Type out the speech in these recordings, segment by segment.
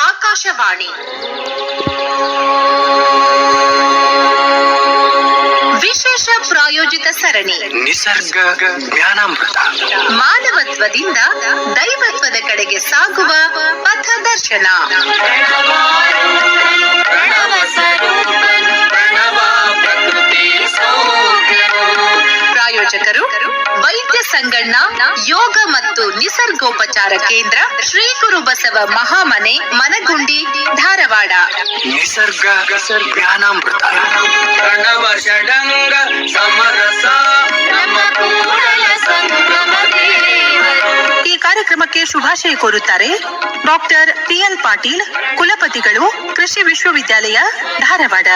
ಆಕಾಶವಾಣಿ ವಿಶೇಷ ಪ್ರಾಯೋಜಿತ ಸರಣಿ ನಿಸರ್ಗ ಜ್ಞಾನಾಮೃತ. ಮಾನವತ್ವದಿಂದ ದೈವತ್ವದ ಕಡೆಗೆ ಸಾಗುವ ಪಥದರ್ಶನ. ಪ್ರಾಯೋಜಕರು ವೈದ್ಯ ಸಂಗಣ್ಣ ಯೋಗ ಮತ್ತು ನಿಸರ್ಗೋಪಚಾರ ಕೇಂದ್ರ, ಶ್ರೀ ಗುರು ಬಸವ ಮಹಾಮನೆ, ಮನಗುಂಡಿ, ಧಾರವಾಡ. ನಿಸರ್ಗ ಜ್ಞಾನಾಮೃತ. ಪ್ರಣವ ಷಡಂಗ ಸಮರಸ ನಮ್ಮ ಕೂಡಲ ಸಂಗಮ ದೇವರು. ಈ ಕಾರ್ಯಕ್ರಮಕ್ಕೆ ಶುಭಾಶಯ ಕೋರುತ್ತಾರೆ ಡಾಕ್ಟರ್ PL ಪಾಟೀಲ್, ಕುಲಪತಿಗಳು, ಕೃಷಿ ವಿಶ್ವವಿದ್ಯಾಲಯ, ಧಾರವಾಡ.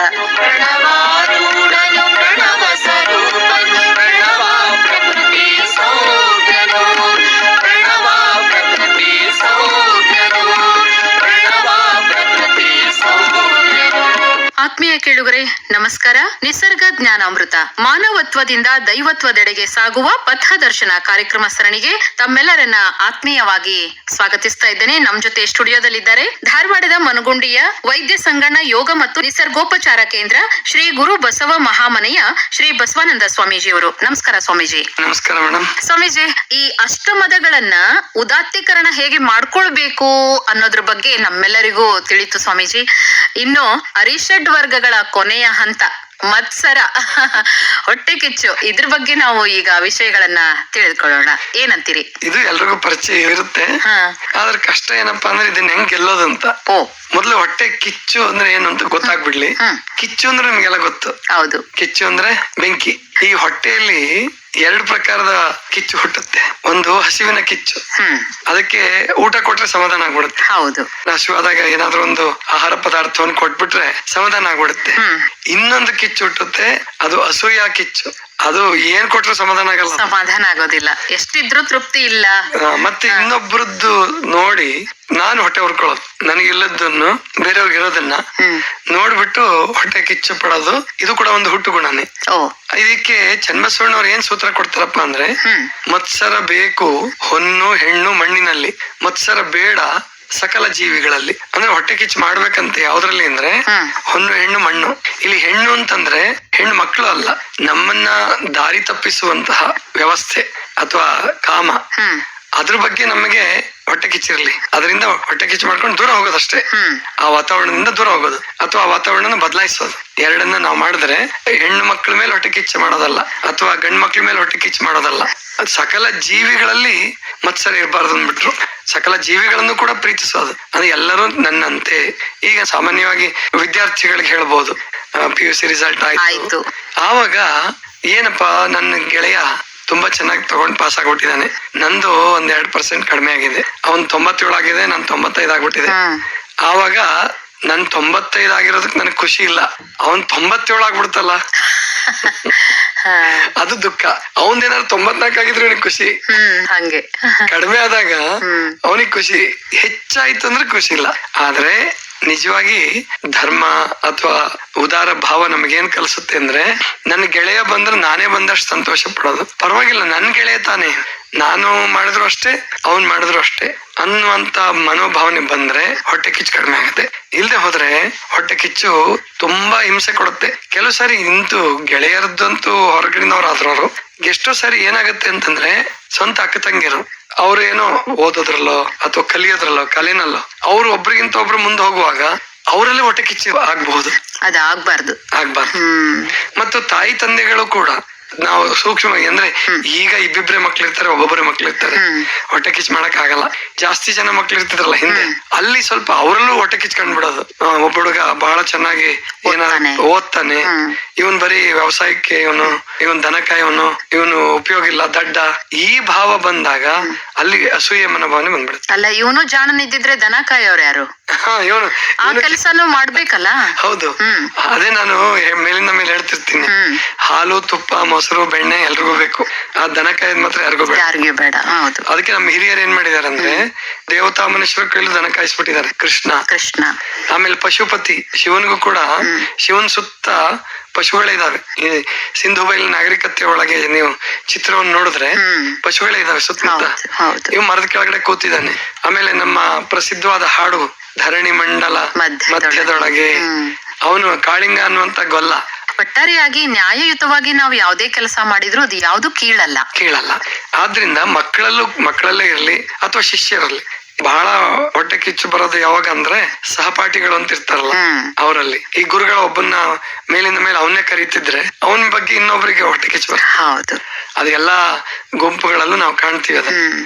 ಆತ್ಮೀಯ ಕೇಳುಗರೆ ನಮಸ್ಕಾರ. ನಿಸರ್ಗ ಜ್ಞಾನಾಮೃತ, ಮಾನವತ್ವದಿಂದ ದೈವತ್ವದೆಡೆಗೆ ಸಾಗುವ ಪಥದರ್ಶನ ಕಾರ್ಯಕ್ರಮ ಸರಣಿಗೆ ತಮ್ಮೆಲ್ಲರನ್ನ ಆತ್ಮೀಯವಾಗಿ ಸ್ವಾಗತಿಸ್ತಾ ಇದ್ದೇನೆ. ನಮ್ ಜೊತೆ ಸ್ಟುಡಿಯೋದಲ್ಲಿದ್ದಾರೆ ಧಾರವಾಡದ ಮನಗುಂಡಿಯ ವೈದ್ಯ ಸಂಗಣ್ಣ ಯೋಗ ಮತ್ತು ನಿಸರ್ಗೋಪಚಾರ ಕೇಂದ್ರ, ಶ್ರೀ ಗುರು ಬಸವ ಮಹಾಮನೆಯ ಶ್ರೀ ಬಸವಾನಂದ ಸ್ವಾಮೀಜಿಯವರು. ನಮಸ್ಕಾರ ಸ್ವಾಮೀಜಿ. ನಮಸ್ಕಾರ ಮೇಡಮ್. ಸ್ವಾಮೀಜಿ, ಈ ಅಷ್ಟಮದಗಳನ್ನ ಉದಾತ್ತೀಕರಣ ಹೇಗೆ ಮಾಡ್ಕೊಳ್ಬೇಕು ಅನ್ನೋದ್ರ ಬಗ್ಗೆ ನಮ್ಮೆಲ್ಲರಿಗೂ ತಿಳಿತು ಸ್ವಾಮೀಜಿ. ಇನ್ನು ಅರಿಷಡ್ ವರ್ಗಗಳ ಕೊನೆಯ ಹಂತ ಮತ್ಸರ, ಹೊಟ್ಟೆ ಕಿಚ್ಚು, ಇದ್ರ ಬಗ್ಗೆ ನಾವು ಈಗ ವಿಷಯಗಳನ್ನ ತಿಳಿದುಕೊಳ್ಳೋಣ. ಏನಂತೀರಿ? ಇದು ಎಲ್ರಿಗೂ ಪರಿಚಯ ಇರುತ್ತೆ, ಆದ್ರೆ ಕಷ್ಟ ಏನಪ್ಪಾ ಅಂದ್ರೆ ಇದನ್ನ ಹೆಂಗ್ ಗೆಲ್ಲೋದಂತ. ಮೊದ್ಲು ಹೊಟ್ಟೆ ಕಿಚ್ಚು ಅಂದ್ರೆ ಏನು ಅಂತ ಗೊತ್ತಾಗ್ಬಿಡ್ಲಿ. ಕಿಚ್ಚು ಅಂದ್ರೆ ನಿಮ್ಗೆಲ್ಲ ಗೊತ್ತು. ಹೌದು. ಕಿಚ್ಚು ಅಂದ್ರೆ ಬೆಂಕಿ. ಈ ಹೊಟ್ಟೆಯಲ್ಲಿ ಎರಡು ಪ್ರಕಾರದ ಕಿಚ್ಚು ಹುಟ್ಟುತ್ತೆ. ಒಂದು ಹಸಿವಿನ ಕಿಚ್ಚು, ಅದಕ್ಕೆ ಊಟ ಕೊಟ್ರೆ ಸಮಾಧಾನ ಆಗ್ಬಿಡುತ್ತೆ. ಹೌದು. ಹಸಿವಾದಾಗ ಏನಾದ್ರೂ ಒಂದು ಆಹಾರ ಪದಾರ್ಥವನ್ನು ಕೊಟ್ಬಿಟ್ರೆ ಸಮಾಧಾನ ಆಗ್ಬಿಡುತ್ತೆ. ಇನ್ನೊಂದು ಕಿಚ್ಚು ಹುಟ್ಟುತ್ತೆ, ಅದು ಅಸೂಯ ಕಿಚ್ಚು. ಅದು ಏನ್ ಕೊಟ್ರು ಸಮಾಧಾನ ಆಗಲ್ಲ, ಸಮಾಧಾನ ಆಗೋದಿಲ್ಲ, ಎಷ್ಟಿದ್ರು ತೃಪ್ತಿ ಇಲ್ಲ. ಮತ್ತೆ ಇನ್ನೊಬ್ರದ್ದು ನೋಡಿ ನಾನು ಹೊಟ್ಟೆ ಹುರ್ಕೊಳ್ಳೋದು, ನನಗಿಲ್ಲದನ್ನು ಬೇರೆಯವ್ರಿಗೆ ಇರೋದನ್ನ ನೋಡ್ಬಿಟ್ಟು ಹೊಟ್ಟೆ ಕಿಚ್ಚು ಪಡೋದು, ಇದು ಕೂಡ ಒಂದು ಹುಟ್ಟು ಗುಣನೇ. ಇದಕ್ಕೆ ಚನ್ನಬಸವಣ್ಣವ್ರು ಏನ್ ಸೂತ್ರ ಕೊಡ್ತಾರಪ್ಪ ಅಂದ್ರೆ, ಮತ್ಸರ ಬೇಕು ಹೊನ್ನು ಹೆಣ್ಣು ಮಣ್ಣಿನಲ್ಲಿ, ಮತ್ಸರ ಬೇಡ ಸಕಲ ಜೀವಿಗಳಲ್ಲಿ. ಅಂದ್ರೆ ಹೊಟ್ಟೆ ಕಿಚ್ಚು ಮಾಡ್ಬೇಕಂತ ಯಾವ್ದ್ರಲ್ಲಿ ಅಂದ್ರೆ ಹೊನ್ನು ಹೆಣ್ಣು ಮಣ್ಣು. ಇಲ್ಲಿ ಹೆಣ್ಣು ಅಂತಂದ್ರೆ ಹೆಣ್ಣು ಮಕ್ಕಳು ಅಲ್ಲ, ನಮ್ಮನ್ನ ದಾರಿ ತಪ್ಪಿಸುವಂತಹ ವ್ಯವಸ್ಥೆ ಅಥವಾ ಕಾಮ, ಅದ್ರ ಬಗ್ಗೆ ನಮಗೆ ಹೊಟ್ಟೆ ಕಿಚ್ಚಿರ್ಲಿ, ಅದರಿಂದ ಹೊಟ್ಟೆ ಕಿಚ್ಚು ಮಾಡ್ಕೊಂಡು ದೂರ ಹೋಗೋದಷ್ಟೇ. ಆ ವಾತಾವರಣದಿಂದ ದೂರ ಹೋಗೋದು ಅಥವಾ ಆ ವಾತಾವರಣ ಬದಲಾಯಿಸೋದು, ಎರಡನ್ನ ನಾವು ಮಾಡಿದ್ರೆ ಹೆಣ್ಣು ಮಕ್ಕಳ ಮೇಲೆ ಹೊಟ್ಟೆ ಕಿಚ್ಚು ಮಾಡೋದಲ್ಲ ಅಥವಾ ಗಂಡು ಮಕ್ಳ ಮೇಲೆ ಹೊಟ್ಟೆ ಕಿಚ್ಚು ಮಾಡೋದಲ್ಲ. ಸಕಲ ಜೀವಿಗಳಲ್ಲಿ ಮತ್ಸರ ಇರಬಾರ್ದು ಅಂದ್ಬಿಟ್ರು. ಸಕಲ ಜೀವಿಗಳನ್ನು ಕೂಡ ಪ್ರೀತಿಸೋದು, ಅಂದ್ರೆ ಎಲ್ಲರೂ ನನ್ನಂತೆ. ಈಗ ಸಾಮಾನ್ಯವಾಗಿ ವಿದ್ಯಾರ್ಥಿಗಳಿಗೆ ಹೇಳ್ಬೋದು, PUC ರಿಸಲ್ಟ್ ಆಯ್ತು, ಆವಾಗ ಏನಪ್ಪಾ ನನ್ನ ಗೆಳೆಯ ತುಂಬಾ ಚೆನ್ನಾಗಿ ತಗೊಂಡ್ ಪಾಸ್ ಆಗ್ಬಿಟ್ಟಿದ್ದಾನೆ, ನಂದು 2% ಕಡಿಮೆ ಆಗಿದೆ, ಅವನ್ 97 ಆಗಿದೆ, ನಾನ್ 95 ಆಗ್ಬಿಟ್ಟಿದೆ. ಆವಾಗ ನನ್ 95 ಆಗಿರೋದಕ್ ನನಗ್ ಖುಷಿ ಇಲ್ಲ, ಅವನ್ 97 ಆಗ್ಬಿಡ್ತಲ್ಲ ಅದು ದುಃಖ. ಅವನ್ದೇನಾದ್ರು 94 ಆಗಿದ್ರು ನನಗ್ ಖುಷಿ. ಹಂಗೆ ಕಡಿಮೆ ಆದಾಗ ಅವನಿಗೆ ಖುಷಿ, ಹೆಚ್ಚಾಯ್ತು ಅಂದ್ರೆ ಖುಷಿ ಇಲ್ಲ. ಆದ್ರೆ ನಿಜವಾಗಿ ಧರ್ಮ ಅಥವಾ ಉದಾರ ಭಾವ ನಮಗೇನ್ ಕಲಿಸುತ್ತೆ ಅಂದ್ರೆ, ನನ್ ಗೆಳೆಯ ಬಂದ್ರೆ ನಾನೇ ಬಂದಷ್ಟು ಸಂತೋಷ ಪಡೋದು, ಪರವಾಗಿಲ್ಲ ನನ್ ಗೆಳೆಯ ತಾನೇ, ನಾನು ಮಾಡಿದ್ರು ಅಷ್ಟೇ ಅವನ್ ಮಾಡಿದ್ರು ಅಷ್ಟೇ ಅನ್ನುವಂತ ಮನೋಭಾವನೆ ಬಂದ್ರೆ ಹೊಟ್ಟೆ ಕಿಚ್ಚು ಕಡಿಮೆ ಆಗುತ್ತೆ. ಇಲ್ದೆ ಹೋದ್ರೆ ಹೊಟ್ಟೆ ಕಿಚ್ಚು ತುಂಬಾ ಹಿಂಸೆ ಕೊಡುತ್ತೆ. ಕೆಲವು ಸಾರಿ ಇಂತೂ ಗೆಳೆಯರದ್ದಂತೂ ಹೊರಗಡೆನವ್ರಾದ್ರವ್ರು ಎಷ್ಟೋ ಸಾರಿ ಏನಾಗುತ್ತೆ ಅಂತಂದ್ರೆ, ಸ್ವಂತ ಅಕ್ಕ ತಂಗಿರು ಅವ್ರು ಏನೋ ಓದೋದ್ರಲ್ಲೋ ಅಥವಾ ಕಲಿಯೋದ್ರಲ್ಲೋ ಕಲೆನಲ್ಲೋ ಅವ್ರು ಒಬ್ರಿಗಿಂತ ಒಬ್ರು ಮುಂದೆ ಹೋಗುವಾಗ ಅವರಲ್ಲೇ ಹೊಟ್ಟೆ ಕಿಚ್ಚು ಆಗ್ಬಹುದು. ಆಗ್ಬಾರ್ದು. ಮತ್ತು ತಾಯಿ ತಂದೆಗಳು ಕೂಡ ನಾವು ಸೂಕ್ಷ್ಮವಾಗಿ, ಅಂದ್ರೆ ಈಗ ಇಬ್ಬಿಬ್ರೆ ಮಕ್ಳಿರ್ತಾರೆ, ಒಬ್ಬೊಬ್ಬರೇ ಮಕ್ಳಿರ್ತಾರೆ, ಹೊಟ್ಟೆ ಕಿಚ್ಚು ಮಾಡಕ್ ಆಗಲ್ಲ. ಜಾಸ್ತಿ ಜನ ಮಕ್ಳು ಇರ್ತಿದ್ರಲ್ಲ ಹಿಂದೆ, ಅಲ್ಲಿ ಸ್ವಲ್ಪ ಅವರಲ್ಲೂ ಹೊಟ್ಟೆ ಕಿಚ್ಚು ಕಂಡ್ಬಿಡೋದು. ಒಬ್ಬ ಹುಡುಗ ಬಹಳ ಚೆನ್ನಾಗಿ ಓದ್ತಾನೆ, ಇವನ್ ಬರೀ ವ್ಯವಸಾಯಕ್ಕೆ ಇವನ್ ದನ ಕಾಯವನು, ಇವನು ಉಪಯೋಗ ಇಲ್ಲ ದಡ್ಡ, ಈ ಭಾವ ಬಂದಾಗ ಅಲ್ಲಿ ಅಸೂಯೆ ಮನೋಭಾವನೆ ಬಂದ್ಬಿಡುತ್ತೆ. ಅಲ್ಲ, ಇವನು ಜಾಣನಿದ್ದಿದ್ರೆ ದನ ಕಾಯೋರು ಯಾರು? ಇವನು ಆ ಕೆಲಸನೂ ಮಾಡ್ಬೇಕಲ್ಲ. ಹೌದು. ಅದೇ ನಾನು ಮೇಲಿಂದ ಮೇಲೆ ಹೇಳ್ತಿರ್ತೀನಿ, ಹಾಲು ತುಪ್ಪ ಮೊಸರು ಬೆಣ್ಣೆ ಎಲ್ರಿಗೂ ಬೇಕು, ಆ ದನ ಕಾಯ್ದು ಮಾತ್ರ ಯಾರಿಗೂ ಬೇಡ. ಅದಕ್ಕೆ ನಮ್ಮ ಹಿರಿಯರು ಏನ್ ಮಾಡಿದಾರೆ ಅಂದ್ರೆ ದೇವತಾ ಮನುಷ್ಯರ ಕೈಲಿ ದನ ಕಾಯಿಸ್ಬಿಟ್ಟಿದ್ದಾರೆ ಕೃಷ್ಣ. ಆಮೇಲೆ ಪಶುಪತಿ ಶಿವನಿಗೂ ಕೂಡ ಶಿವನ್ ಸುತ್ತ ಪಶುಗಳಿದಾವೆ. ಈ ಸಿಂಧು ಬಯಲು ನಾಗರಿಕತೆ ಒಳಗೆ ನೀವು ಚಿತ್ರವನ್ನು ನೋಡಿದ್ರೆ ಪಶುಗಳೇ ಇದಾವೆ ಸುತ್ತಮುತ್ತ. ಇವ್ ಮರದ ಕೆಳಗಡೆ ಕೂತಿದ್ದಾನೆ. ಆಮೇಲೆ ನಮ್ಮ ಪ್ರಸಿದ್ಧವಾದ ಹಾಡು ಧರಣಿ ಮಂಡಲ ಮಧ್ಯದೊಳಗೆ, ಅವನು ಕಾಳಿಂಗ ಅನ್ನುವಂತ ಗೊಲ್ಲ. ಒಟ್ಟಾರೆಯಾಗಿ ನ್ಯಾಯಯುತವಾಗಿ ನಾವು ಯಾವುದೇ ಕೆಲಸ ಮಾಡಿದ್ರು ಅದು ಯಾವ್ದು ಕೀಳಲ್ಲ. ಆದ್ರಿಂದ ಮಕ್ಕಳಲ್ಲೇ ಇರ್ಲಿ ಅಥವಾ ಶಿಷ್ಯರಲ್ಲಿ ಬಹಳ ಹೊಟ್ಟೆ ಕಿಚ್ಚು ಬರೋದು ಯಾವಾಗ ಅಂದ್ರೆ ಸಹಪಾಠಿಗಳು ಅಂತ ಇರ್ತಾರಲ್ಲ ಅವರಲ್ಲಿ. ಈ ಗುರುಗಳ ಒಬ್ಬನ್ನ ಮೇಲಿಂದ ಮೇಲೆ ಅವನ್ನೇ ಕರೀತಿದ್ರೆ ಅವನ ಬಗ್ಗೆ ಇನ್ನೊಬ್ಬರಿಗೆ ಹೊಟ್ಟೆ ಕಿಚ್ಚು ಬರುತ್ತೆ. ಅದು ಎಲ್ಲಾ ಗುಂಪುಗಳಲ್ಲೂ ನಾವು ಕಾಣ್ತೀವಿ ಅದ.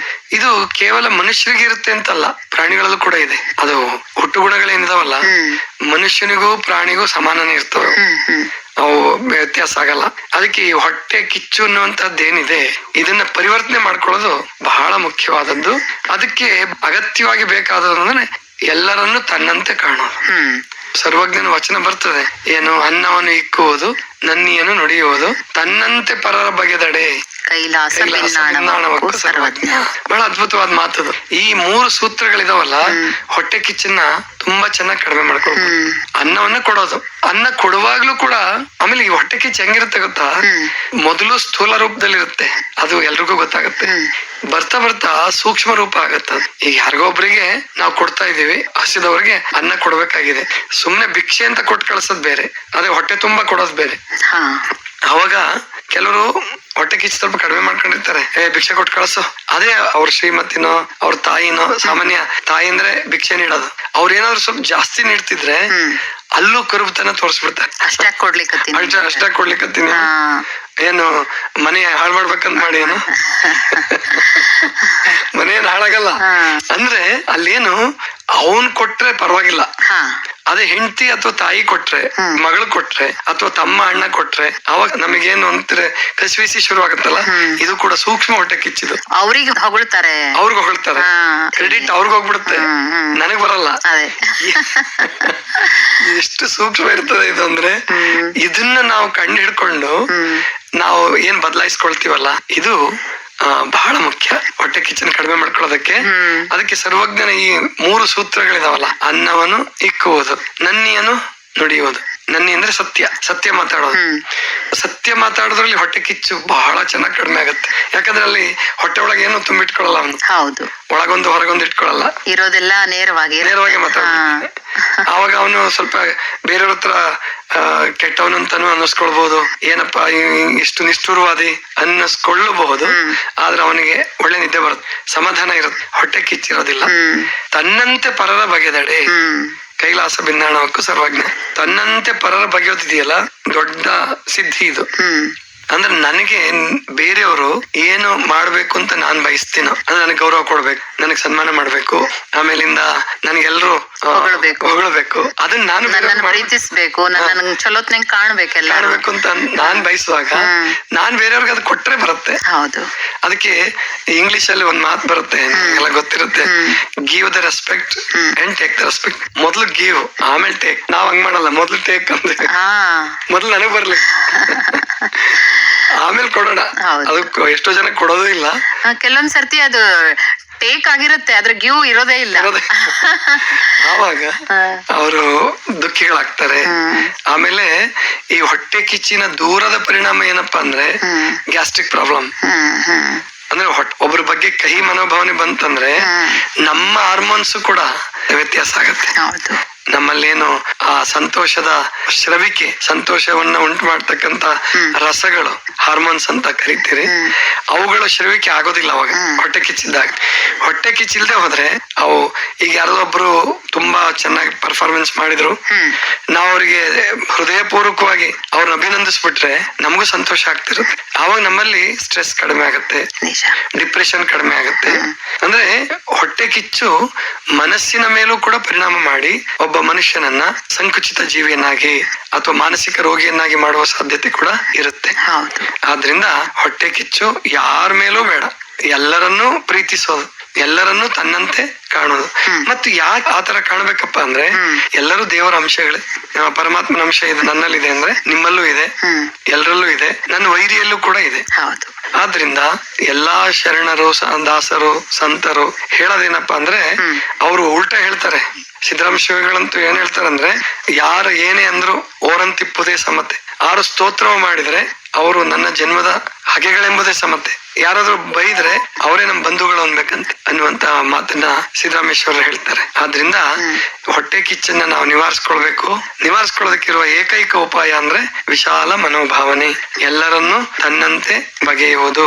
ಇದು ಕೇವಲ ಮನುಷ್ಯರಿಗೆ ಇರುತ್ತೆ ಅಂತಲ್ಲ, ಪ್ರಾಣಿಗಳಲ್ಲೂ ಕೂಡ ಇದೆ. ಅದು ಹುಟ್ಟು ಗುಣಗಳೇನಿದಾವಲ್ಲ ಮನುಷ್ಯನಿಗೂ ಪ್ರಾಣಿಗೂ ಸಮಾನನೇ ಇರ್ತವೆ, ಅವು ವ್ಯತ್ಯಾಸ ಆಗಲ್ಲ. ಅದಕ್ಕೆ ಈ ಹೊಟ್ಟೆ ಕಿಚ್ಚು ಅನ್ನುವಂತದ್ದೇನಿದೆ ಇದನ್ನ ಪರಿವರ್ತನೆ ಮಾಡ್ಕೊಳ್ಳೋದು ಬಹಳ ಮುಖ್ಯವಾದದ್ದು. ಅದಕ್ಕೆ ಅಗತ್ಯವಾಗಿ ಬೇಕಾದ್ರೆ ಎಲ್ಲರನ್ನು ತನ್ನಂತೆ ಕಾಣೋದು. ಸರ್ವಜ್ಞನ ವಚನ ಬರ್ತದೆ, ಏನು ಅನ್ನವನ್ನು ಇಕ್ಕುವುದು ನನ್ನಿಯನ್ನು ನುಡಿಯುವುದು ತನ್ನಂತೆ ಪರರ ಬಗೆದಡೆ ಕೈಲಾಸ ಸರ್ವಜ್ಞ. ಬಹಳ ಅದ್ಭುತವಾದ ಮಾತದು. ಈ 3 ಸೂತ್ರಗಳಿದಾವಲ್ಲ ಹೊಟ್ಟೆ ಕಿಚ್ಚನ್ನ ತುಂಬಾ ಚೆನ್ನಾಗಿ ಕಡಿಮೆ ಮಾಡ್ಕೊಳ್ಬೋದು. ಅನ್ನವನ್ನ ಕೊಡೋದು, ಅನ್ನ ಕೊಡುವಾಗ್ಲೂ ಕೂಡ. ಆಮೇಲೆ ಈ ಹೊಟ್ಟೆ ಕಿಚ್ಚು ಹೆಂಗಿರುತ್ತೆ ಗೊತ್ತಾ, ಮೊದಲು ಸ್ಥೂಲ ರೂಪದಲ್ಲಿರುತ್ತೆ, ಅದು ಎಲ್ರಿಗೂ ಗೊತ್ತಾಗುತ್ತೆ. ಬರ್ತಾ ಬರ್ತಾ ಸೂಕ್ಷ್ಮ ರೂಪ ಆಗತ್ತ. ಈಗ ಯಾರಿಗೊಬ್ರಿಗೆ ನಾವು ಕೊಡ್ತಾ ಇದೀವಿ, ಹಸಿದವ್ರಿಗೆ ಅನ್ನ ಕೊಡ್ಬೇಕಾಗಿದೆ. ಸುಮ್ನೆ ಭಿಕ್ಷೆ ಅಂತ ಕೊಟ್ಟು ಕಳ್ಸೋದ್ ಬೇರೆ, ಅದೇ ಹೊಟ್ಟೆ ತುಂಬಾ ಕೊಡೋದ್ ಬೇರೆ. ಅವಾಗ ಕೆಲವರು ಹೊಟ್ಟೆ ಕಿಚ್ಚು ಸ್ವಲ್ಪ ಕಡಿಮೆ ಮಾಡ್ಕೊಂಡಿರ್ತಾರೆ, ಭಿಕ್ಷೆ ಕೊಟ್ಟು ಕಳ್ಸು. ಅದೇ ಅವ್ರ ಶ್ರೀಮತಿನೋ ಅವ್ರ ತಾಯಿನೋ, ಸಾಮಾನ್ಯ ತಾಯಿ ಅಂದ್ರೆ ಭಿಕ್ಷೆ ನೀಡೋದು, ಅವ್ರೇನಾದ್ರು ಸ್ವಲ್ಪ ಜಾಸ್ತಿ ನೀಡ್ತಿದ್ರೆ ಅಲ್ಲೂ ಕರುಬತನ ತೋರಿಸ್ಬಿಡ್ತಾರೆ. ಅಷ್ಟಾಗಿ ಕೊಡ್ಲಿಕ್ಕತ್ತೀನಿ, ಏನು ಮನೆ ಹಾಳು ಮಾಡ್ಬೇಕಂತ ಮಾಡಿ ಏನು ಮನೇನ್ ಹಾಳಾಗಲ್ಲ ಅಂದ್ರೆ ಅಲ್ಲೇನು ಅವನ್ ಕೊಟ್ರೆ ಪರವಾಗಿಲ್ಲ. ಅದೇ ಹೆಂಡತಿ ಅಥವಾ ತಾಯಿ ಕೊಟ್ರೆ, ಮಗಳು ಕೊಟ್ರೆ ಅಥವಾ ತಮ್ಮ ಅಣ್ಣ ಕೊಟ್ರೆ ಅವಾಗ ನಮಗೇನು ಅಂತಾರೆ ಕಸಿವಿಸಿ ಶುರು ಆಗತ್ತಲ್ಲ. ಇದು ಕೂಡ ಸೂಕ್ಷ್ಮ ಹೊಟ್ಟೆ ಕಿಚ್ಚಿದು. ಅವ್ರಿಗೆ ಹೊಗಳ್ತಾರೆ, ಕ್ರೆಡಿಟ್ ಅವ್ರಿಗೆ ಹೋಗ್ಬಿಡುತ್ತೆ, ನನಗ್ ಬರಲ್ಲ. ಎಷ್ಟು ಸೂಕ್ಷ್ಮ ಇರ್ತದೆ ಇದು ಅಂದ್ರೆ, ಇದನ್ನ ನಾವು ಕಂಡು ಹಿಡ್ಕೊಂಡು ನಾವು ಏನ್ ಬದಲಾಯಿಸ್ಕೊಳ್ತೀವಲ್ಲ, ಇದು ಬಹಳ ಮುಖ್ಯ ಹೊಟ್ಟೆ ಕಿಚ್ಚನ್ನು ಕಡಿಮೆ ಮಾಡ್ಕೊಳ್ಳೋದಕ್ಕೆ. ಅದಕ್ಕೆ ಸರ್ವಜ್ಞನ ಈ 3 ಸೂತ್ರಗಳಿದಾವಲ್ಲ, ಅನ್ನವನ್ನು ಇಕ್ಕುವುದು, ನನ್ನಿಯನ್ನು ನುಡಿಯುವುದು. ನನ್ನಿ ಅಂದ್ರೆ ಸತ್ಯ ಮಾತಾಡೋದು. ಸತ್ಯ ಮಾತಾಡೋದ್ರಲ್ಲಿ ಹೊಟ್ಟೆ ಕಿಚ್ಚು ಬಹಳ ಚೆನ್ನಾಗಿ ಕಡಿಮೆ ಆಗುತ್ತೆ. ಯಾಕಂದ್ರೆ ಅಲ್ಲಿ ಹೊಟ್ಟೆ ಒಳಗೆ ಏನು ತುಂಬಿಟ್ಕೊಳ್ಳಲ್ಲ ಅವನು. ಹೌದು, ಒಳಗೊಂದು ಹೊರಗೊಂದು ಇಟ್ಕೊಳ್ಳಲ್ಲ, ಇರೋದೆಲ್ಲ ನೇರವಾಗಿ ಮಾತಾಡ್ತಾನೆ. ಆವಾಗ ಅವನು ಸ್ವಲ್ಪ ಬೇರೆಯವ್ರ ಹತ್ರ ಕೆಟ್ಟವನಂತಾನು ಅನ್ನಿಸ್ಕೊಳ್ಬಹುದು, ಏನಪ್ಪಾ ಇಷ್ಟು ನಿಷ್ಠುರವಾದಿ ಅನ್ನಿಸ್ಕೊಳ್ಳಬಹುದು. ಆದ್ರೆ ಅವನಿಗೆ ಒಳ್ಳೆ ನಿದ್ದೆ ಬರುತ್ತೆ, ಸಮಾಧಾನ ಇರುತ್ತೆ, ಹೊಟ್ಟೆ ಕಿಚ್ಚಿರೋದಿಲ್ಲ. ತನ್ನಂತೆ ಪರರ ಬಗೆದಡೆ ಕೈಲಾಸ ಭಿನ್ನಾಣವಕ್ಕೂ ಸರ್ವಜ್ಞ. ತನ್ನಂತೆ ಪರರ ಬಗೆಯೋದಿದೆಯಲ್ಲ ದೊಡ್ಡ ಸಿದ್ಧಿ ಇದು. ಅಂದ್ರೆ ನನಗೆ ಬೇರೆಯವರು ಏನು ಮಾಡ್ಬೇಕು ಅಂತ ನಾನ್ ಬಯಸ್ತೀನೋ, ಅಂದ್ರೆ ನನಗೆ ಗೌರವ ಕೊಡ್ಬೇಕು, ನನಗ್ ಸನ್ಮಾನ ಮಾಡ್ಬೇಕು, ಆಮೇಲಿಂದ ನನಗೆಲ್ರು ಹೊಗಳಬೇಕು, ಅದನ್ನ ನಾನು ಪ್ರೀತಿಸ್ಬೇಕು, ನನ್ನ ಚಲೋತ್ನಂಗ್ ಕಾಣ್ಬೇಕು ಅಂತ ನಾನ್ ಬಯಸುವಾಗ ನಾನ್ ಬೇರೆಯವ್ರಿಗೆ ಅದು ಕೊಟ್ರೆ ಬರುತ್ತೆ. ಹೌದು. ಅದಕ್ಕೆ ಇಂಗ್ಲಿಷ್ ಅಲ್ಲಿ ಒಂದ್ ಮಾತು ಬರುತ್ತೆ, ಎಲ್ಲ ಗೊತ್ತಿರುತ್ತೆ, give the respect and take the respect. ಮೊದ್ಲು ಗಿವ್ ಆಮೇಲೆ ಟೇಕ್. ನಾವ್ ಹಂಗ್ ಮಾಡಲ್ಲ, ಮೊದ್ಲು ಟೇಕ್ ಅಂದ್ರೆ ಮೊದ್ಲು ನನಗ್ ಬರ್ಲಿ ಆಮೇಲೆ ಕೊಡೋಣ. ಅದಕ್ಕೆ ಎಷ್ಟೋ ಜನ ಕೊಡೋದು ಇಲ್ಲ. ಕೆಲವೊಂದ್ ಸರ್ತಿ ಅದು ಟೇಕ್ ಆಗಿರುತ್ತೆ, ಅದ್ರ ಗಿವ್ ಇರೋದೇ ಇಲ್ಲ. ಆವಾಗ ಅವರು ದುಃಖಿಗಳಾಗ್ತಾರೆ. ಆಮೇಲೆ ಈ ಹೊಟ್ಟೆ ಕಿಚ್ಚಿನ ದೂರದ ಪರಿಣಾಮ ಏನಪ್ಪಾ ಅಂದ್ರೆ ಗ್ಯಾಸ್ಟ್ರಿಕ್ ಪ್ರಾಬ್ಲಮ್. ಅಂದ್ರೆ ಒಬ್ರ ಬಗ್ಗೆ ಕಹಿ ಮನೋಭಾವನೆ ಬಂತಂದ್ರೆ ನಮ್ಮ ಹಾರ್ಮೋನ್ಸ್ ಕೂಡ ವ್ಯತ್ಯಾಸ ಆಗತ್ತೆ. ನಮ್ಮಲ್ಲೇನು ಆ ಸಂತೋಷದ ಸ್ರವಿಕೆ, ಸಂತೋಷವನ್ನ ಉಂಟು ಮಾಡ್ತಕ್ಕಂತ ರಸಗಳು, ಹಾರ್ಮೋನ್ಸ್ ಅಂತ ಕರಿತೀರಿ, ಅವುಗಳ ಸ್ರವಿಕೆ ಆಗೋದಿಲ್ಲ ಅವಾಗ ಹೊಟ್ಟೆ ಕಿಚ್ಚಿದ್ದಾಗ. ಹೊಟ್ಟೆ ಕಿಚ್ಚಿಲ್ದೆ ಹೋದ್ರೆ ಅವು, ಈಗ ಯಾರೊಬ್ರು ತುಂಬಾ ಚೆನ್ನಾಗಿ ಪರ್ಫಾರ್ಮೆನ್ಸ್ ಮಾಡಿದ್ರು, ನಾವ್ ಅವ್ರಿಗೆ ಹೃದಯ ಪೂರ್ವಕವಾಗಿ ಅವ್ರನ್ನ ಅಭಿನಂದಿಸ್ಬಿಟ್ರೆ ನಮಗೂ ಸಂತೋಷ ಆಗ್ತಿರುತ್ತೆ. ಅವಾಗ ನಮ್ಮಲ್ಲಿ ಸ್ಟ್ರೆಸ್ ಕಡಿಮೆ ಆಗುತ್ತೆ, ಡಿಪ್ರೆಷನ್ ಕಡಿಮೆ ಆಗುತ್ತೆ. ಅಂದ್ರೆ ಹೊಟ್ಟೆ ಕಿಚ್ಚು ಮನಸ್ಸಿನ ಮೇಲೂ ಕೂಡ ಪರಿಣಾಮ ಮಾಡಿ ಒಬ್ಬ ಮನುಷ್ಯನನ್ನ ಸಂಕುಚಿತ ಜೀವಿಯನ್ನಾಗಿ ಅಥವಾ ಮಾನಸಿಕ ರೋಗಿಯನ್ನಾಗಿ ಮಾಡುವ ಸಾಧ್ಯತೆ ಕೂಡ ಇರುತ್ತೆ. ಆದ್ರಿಂದ ಹೊಟ್ಟೆ ಕಿಚ್ಚು ಯಾರ ಮೇಲೂ ಬೇಡ, ಎಲ್ಲರನ್ನೂ ಪ್ರೀತಿಸೋದು, ಎಲ್ಲರನ್ನೂ ತನ್ನಂತೆ ಕಾಣೋದು. ಮತ್ತು ಯಾಕೆ ಆತರ ಕಾಣ್ಬೇಕಪ್ಪ ಅಂದ್ರೆ ಎಲ್ಲರೂ ದೇವರ ಅಂಶಗಳೇ. ಪರಮಾತ್ಮನ ಅಂಶ ಇದು ನನ್ನಲ್ಲಿದೆ ಅಂದ್ರೆ ನಿಮ್ಮಲ್ಲೂ ಇದೆ, ಎಲ್ಲರಲ್ಲೂ ಇದೆ, ನನ್ನ ವೈರಿಯಲ್ಲೂ ಕೂಡ ಇದೆ. ಆದ್ರಿಂದ ಎಲ್ಲಾ ಶರಣರು, ದಾಸರು, ಸಂತರು ಹೇಳೋದೇನಪ್ಪಾ ಅಂದ್ರೆ ಅವರು ಉಲ್ಟಾ ಹೇಳ್ತಾರೆ. ಸಿದ್ದರಾಮ ಶಿವಗಳಂತೂ ಏನ್ ಹೇಳ್ತಾರಂದ್ರೆ, ಯಾರು ಏನೇ ಅಂದ್ರು ಓರಂತಿಪ್ಪುದೇ ಸಮತೆ, ಆರು ಸ್ತೋತ್ರವ ಮಾಡಿದ್ರೆ ಅವರು ನನ್ನ ಜನ್ಮದ ಹಗೆಗಳೆಂಬುದೇ ಸಮತೆ, ಯಾರಾದ್ರೂ ಬೈದ್ರೆ ಅವರೇ ನಮ್ಮ ಬಂಧುಗಳು ಅನ್ಬೇಕಂತ ಅನ್ನುವಂತ ಮಾತನ್ನ ಸಿದ್ದರಾಮೇಶ್ವರರು ಹೇಳ್ತಾರೆ. ಆದ್ರಿಂದ ಹೊಟ್ಟೆ ಕಿಚ್ಚನ್ನ ನಾವು ನಿವಾರಿಸ್ಕೊಳ್ಳೋದಕ್ಕಿರುವ ಏಕೈಕ ಉಪಾಯ ಅಂದ್ರೆ ವಿಶಾಲ ಮನೋಭಾವನೆ, ಎಲ್ಲರನ್ನು ತನ್ನಂತೆ ಬಗೆಯುವುದು.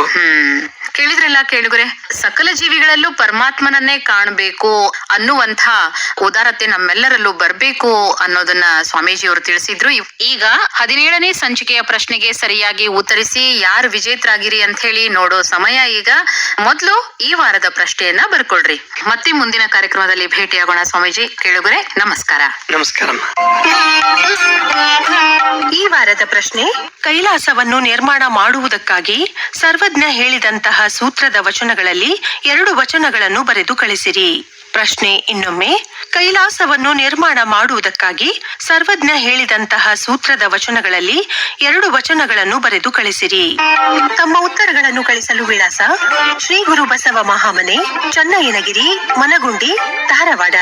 ಕೇಳಿದ್ರಲ್ಲ ಕೇಳುಗರೆ, ಸಕಲ ಜೀವಿಗಳಲ್ಲೂ ಪರಮಾತ್ಮನನ್ನೇ ಕಾಣಬೇಕು ಅನ್ನುವಂಥ ಉದಾರತೆ ನಮ್ಮೆಲ್ಲರಲ್ಲೂ ಬರ್ಬೇಕು ಅನ್ನೋದನ್ನ ಸ್ವಾಮೀಜಿಯವರು ತಿಳಿಸಿದ್ರು. ಈಗ 17ನೇ ಸಂಚಿಕೆಯ ಪ್ರಶ್ನೆಗೆ ಸರಿಯಾಗಿ ಉತ್ತರಿಸಿ ಯಾರು ವಿಜೇತರಾಗಿರಿ ಅಂತ ಹೇಳಿ ನೋಡೋ ಸಮಯ ಈಗ. ಮೊದಲು ಈ ವಾರದ ಪ್ರಶ್ನೆಯನ್ನ ಬರ್ಕೊಳ್ರಿ. ಮತ್ತೆ ಮುಂದಿನ ಕಾರ್ಯಕ್ರಮದಲ್ಲಿ ಭೇಟಿಯಾಗೋಣ ಸ್ವಾಮೀಜಿ. ಕೇಳುಗರೆ ನಮಸ್ಕಾರ. ನಮಸ್ಕಾರ. ಈ ವಾರದ ಪ್ರಶ್ನೆ: ಕೈಲಾಸವನ್ನು ನಿರ್ಮಾಣ ಮಾಡುವುದಕ್ಕಾಗಿ ಸರ್ವಜ್ಞ ಹೇಳಿದಂತಹ ಸೂತ್ರದ ವಚನಗಳಲ್ಲಿ 2 ವಚನಗಳನ್ನು ಬರೆದು ಕಳಿಸಿರಿ. ಪ್ರಶ್ನೆ ಇನ್ನೊಮ್ಮೆ: ಕೈಲಾಸವನ್ನು ನಿರ್ಮಾಣ ಮಾಡುವುದಕ್ಕಾಗಿ ಸರ್ವಜ್ಞ ಹೇಳಿದಂತಹ ಸೂತ್ರದ ವಚನಗಳಲ್ಲಿ 2 ವಚನಗಳನ್ನು ಬರೆದು ಕಳಿಸಿರಿ. ತಮ್ಮ ಉತ್ತರಗಳನ್ನು ಕಳಿಸಲು ವಿಳಾಸ: ಶ್ರೀ ಗುರು ಬಸವ ಮಹಾಮನೆ, ಚನ್ನಯ್ಯನಗಿರಿ, ಮನಗುಂಡಿ, ಧಾರವಾಡ.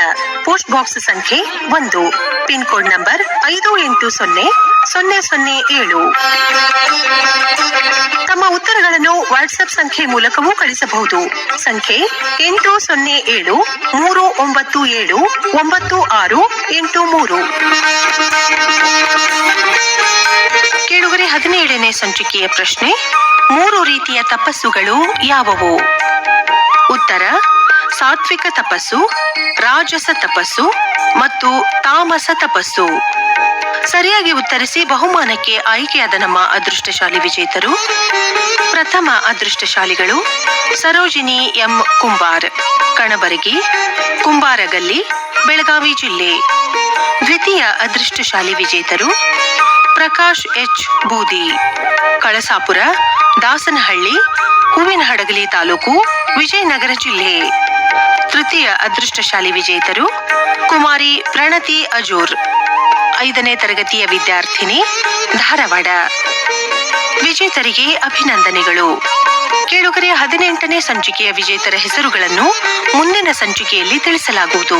ಪೋಸ್ಟ್ ಬಾಕ್ಸ್ ಸಂಖ್ಯೆ 1, ಪಿನ್ ಕೋಡ್ ನಂಬರ್ 580007. ತಮ್ಮ ಉತ್ತರಗಳನ್ನು ವಾಟ್ಸ್ಆಪ್ ಸಂಖ್ಯೆ ಮೂಲಕವೂ ಕಳಿಸಬಹುದು. ಸಂಖ್ಯೆ 8073979683. ಕೇಳುಗರೆ, 17ನೇ ಸಂಚಿಕೆಯ ಪ್ರಶ್ನೆ: 3 ರೀತಿಯ ತಪಸ್ಸುಗಳು ಯಾವುವು? ಉತ್ತರ: ಸಾತ್ವಿಕ ತಪಸ್ಸು, ರಾಜಸ ತಪಸ್ಸು ಮತ್ತು ತಾಮಸ ತಪಸ್ಸು. ಸರಿಯಾಗಿ ಉತ್ತರಿಸಿ ಬಹುಮಾನಕ್ಕೆ ಆಯ್ಕೆಯಾದ ನಮ್ಮ ಅದೃಷ್ಟಶಾಲಿ ವಿಜೇತರು: ಪ್ರಥಮ ಅದೃಷ್ಟಶಾಲಿಗಳು ಸರೋಜಿನಿ ಎಂ ಕುಂಬಾರ್, ಕಣಬರಗಿ, ಕುಂಬಾರಗಲ್ಲಿ, ಬೆಳಗಾವಿ ಜಿಲ್ಲೆ. ದ್ವಿತೀಯ ಅದೃಷ್ಟಶಾಲಿ ವಿಜೇತರು ಪ್ರಕಾಶ್ ಎಚ್ ಬೂದಿ, ಕಳಸಾಪುರ, ದಾಸನಹಳ್ಳಿ, ಹೂವಿನಹಡಗಲಿ ತಾಲೂಕು, ವಿಜಯನಗರ ಜಿಲ್ಲೆ. ತೃತೀಯ ಅದೃಷ್ಟಶಾಲಿ ವಿಜೇತರು ಕುಮಾರಿ ಪ್ರಣತಿ ಅಜೂರ್, 5ನೇ ತರಗತಿಯ ವಿದ್ಯಾರ್ಥಿನಿ, ಧಾರವಾಡ. ವಿಜೇತರಿಗೆ ಅಭಿನಂದನೆಗಳು. ಕೇಳುಗರೆ, 18ನೇ ಸಂಚಿಕೆಯ ವಿಜೇತರ ಹೆಸರುಗಳನ್ನು ಮುಂದಿನ ಸಂಚಿಕೆಯಲ್ಲಿ ತಿಳಿಸಲಾಗುವುದು.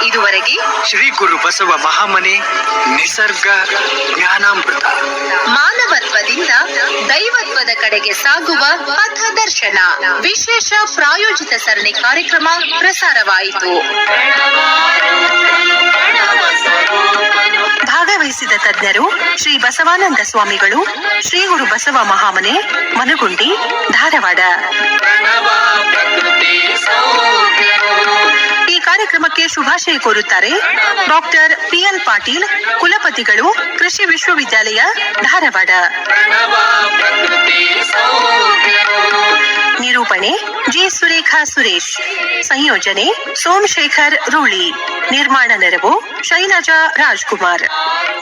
ಇದುವರೆಗೆ ಶ್ರೀ ಗುರು ಬಸವ ಮಹಾಮನೆ ನಿಸರ್ಗ ಜ್ಞಾನಾಮೃತ, ಮಾನವತ್ವದಿಂದ ದೈವತ್ವದ ಕಡೆಗೆ ಸಾಗುವ ಪಥದರ್ಶನ ವಿಶೇಷ ಪ್ರಾಯೋಜಿತ ಸರಣಿ ಕಾರ್ಯಕ್ರಮ ಪ್ರಸಾರವಾಯಿತು. ಭಾಗವಹಿಸಿದ ತಜ್ಞರು ಶ್ರೀ ಬಸವಾನಂದ ಸ್ವಾಮಿಗಳು, ಶ್ರೀ ಗುರು ಬಸವ ಮಹಾಮನೆ, ಮನಗುಂಡಿ, ಧಾರವಾಡ. ಈ ಕಾರ್ಯಕ್ರಮಕ್ಕೆ ಶುಭಾಶಯ ಕೋರುತ್ತಾರೆ ಡಾಕ್ಟರ್ PL ಪಾಟೀಲ್, ಕುಲಪತಿಗಳು, ಕೃಷಿ ವಿಶ್ವವಿದ್ಯಾಲಯ, ಧಾರವಾಡ. ನಿರೂಪಣೆ ಜಿ ಸುರೇಖಾ ಸುರೇಶ್. ಸಂಯೋಜನೆ ಸೋಮಶೇಖರ್ ರೂಳಿ. ನಿರ್ಮಾಣ ನೆರವು ಶೈಲಜಾ ರಾಜ್ಕುಮಾರ್.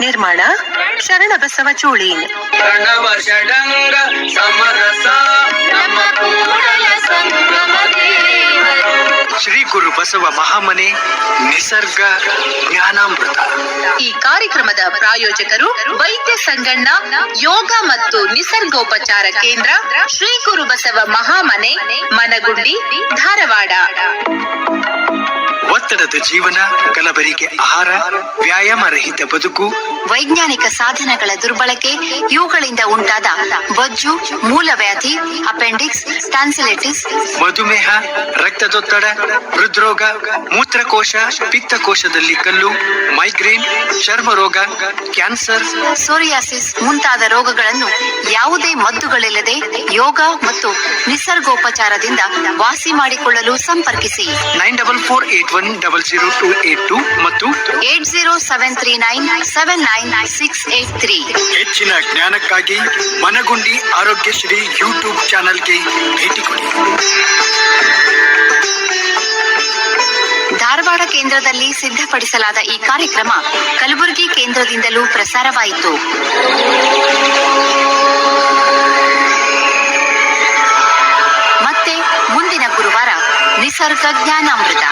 ನಿರ್ಮಾಣ ಶರಣಬಸವ ಚೋಳೀನ್. ಶ್ರೀ ಗುರು ಬಸವ ಮಹಾಮನೆ ನಿಸರ್ಗ ಜ್ಞಾನಾಮೃತ. ಈ ಕಾರ್ಯಕ್ರಮದ ಪ್ರಾಯೋಜಕರು ವೈದ್ಯ ಸಂಗಣ್ಣ ಯೋಗ ಮತ್ತು ನಿಸರ್ಗೋಪಚಾರ ಕೇಂದ್ರ, ಶ್ರೀ ಗುರು ಬಸವ ಮಹಾಮನೆ, ಮನಗುಂಡಿ, ಧಾರವಾಡ. ಒತ್ತಡದ ಜೀವನ, ಕಲಬೆರಕೆ ಆಹಾರ, ವ್ಯಾಯಾಮ ರಹಿತ ಬದುಕು, ವೈಜ್ಞಾನಿಕ ಸಾಧನಗಳ ದುರ್ಬಳಕೆ, ಇವುಗಳಿಂದ ಉಂಟಾದ ಬೊಜ್ಜು, ಮೂಲವ್ಯಾಧಿ, ಅಪೆಂಡಿಕ್ಸ್, ಟಾನ್ಸಿಲೈಟಿಸ್, ಮಧುಮೇಹ, ರಕ್ತದೊತ್ತಡ, ಹೃದ್ರೋಗ, ಮೂತ್ರಕೋಶ, ಪಿತ್ತಕೋಶದಲ್ಲಿ ಕಲ್ಲು, ಮೈಗ್ರೇನ್, ಚರ್ಮ ರೋಗ, ಕ್ಯಾನ್ಸರ್, ಸೋರಿಯಾಸಿಸ್ ಮುಂತಾದ ರೋಗಗಳನ್ನು ಯಾವುದೇ ಮದ್ದುಗಳಿಲ್ಲದೆ ಯೋಗ ಮತ್ತು ನಿಸರ್ಗೋಪಚಾರದಿಂದ ವಾಸಿ ಮಾಡಿಕೊಳ್ಳಲು ಸಂಪರ್ಕಿಸಿ. 9448100282 ಮತ್ತು 8073979683. ಹೆಚ್ಚಿನ ಜ್ಞಾನಕ್ಕಾಗಿ ಮನಗುಂಡಿ ಆರೋಗ್ಯಶ್ರೀ ಯೂಟ್ಯೂಬ್ ಚಾನೆಲ್ಗೆ ಭೇಟಿ ಕೊಡಿ. ಧಾರವಾಡ ಕೇಂದ್ರದಲ್ಲಿ ಸಿದ್ಧಪಡಿಸಲಾದ ಈ ಕಾರ್ಯಕ್ರಮ ಕಲಬುರಗಿ ಕೇಂದ್ರದಿಂದಲೂ ಪ್ರಸಾರವಾಯಿತು. ನಿಸರ್ಗ ಜ್ಞಾನಾಮೃತ.